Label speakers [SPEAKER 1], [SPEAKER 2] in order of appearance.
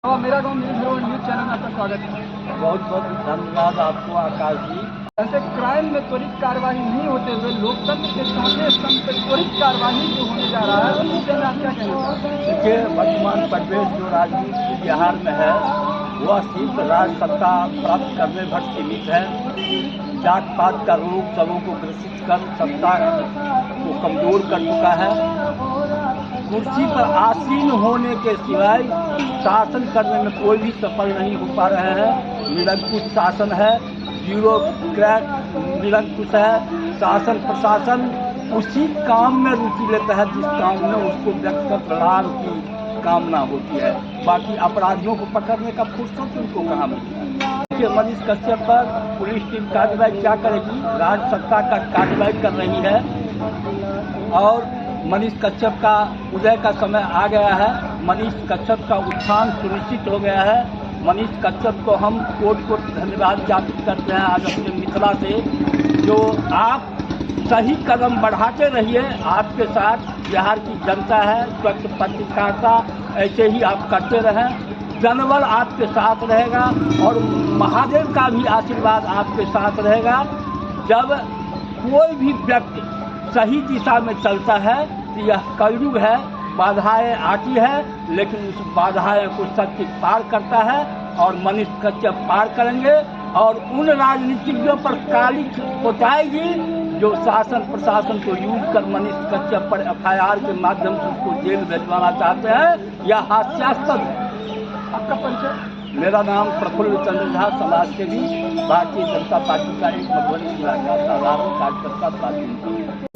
[SPEAKER 1] और मेरा गांव न्यूज़ चैनल में आपका स्वागत है।
[SPEAKER 2] बहुत बहुत धन्यवाद आपको आकाश जी।
[SPEAKER 1] ऐसे क्राइम में त्वरित कार्यवाही नहीं होते हुए लोकतंत्र के चौथे स्तंभ पर त्वरित कार्यवाही जो होने जा रहा है उस विषय में आप क्या कहना चाहते हैं?
[SPEAKER 2] देखिए, वर्तमान परिवेश जो राजनीति बिहार में है वह सिर्फ राज सत्ता प्राप्त करने भर सीमित है। जात पात का रूप सबों को ग्रसित कर सत्ता को कमजोर कर चुका है। कुर्सी पर आसीन होने के सिवाय शासन करने में कोई भी सफल नहीं हो पा रहे हैं। निरंकुश शासन है, ब्यूरोक्रेट निरंकुश है। शासन प्रशासन उसी काम में रुचि लेता है जिस काम में उसको व्यक्तिगत लाभ की कामना होती है। बाकी अपराधियों को पकड़ने का फुर्सत उनको कहाँ मिलती है। मनीष कश्यप पर पुलिस टीम कार्रवाई क्या करेगी? राज्य सत्ता का कार्रवाई कर रही है और मनीष कश्यप का उदय का समय आ गया है। मनीष कश्यप का उत्थान सुनिश्चित हो गया है। मनीष कश्यप को हम कोट कोट धन्यवाद ज्ञापित करते हैं आज अपने मिथिला से। जो आप सही कदम बढ़ाते रहिए, आपके साथ बिहार की जनता है। स्वच्छ पत्रकारिता ऐसे ही आप करते रहें, जनबल आपके साथ रहेगा और महादेव का भी आशीर्वाद आपके साथ रहेगा। जब कोई भी व्यक्ति सही दिशा में चलता है तो यह कलयुग है, बाधाएं आती है लेकिन उस बाधाएं को सत्य पार करता है और मनीष कश्यप पार करेंगे और उन राजनीतिज्ञों पर काली पोताएगी जो शासन प्रशासन को यूज कर मनीष कश्यप पर FIR के माध्यम से उसको जेल भिजवाना चाहते हैं। यह हास्यास्पद है।
[SPEAKER 1] आपका परिचय?
[SPEAKER 2] मेरा नाम प्रफुल्ल चंद्र झा, समाज सेवी, भारतीय जनता पार्टी का एक मधुबनी जिला का साधारण कार्यकर्ता।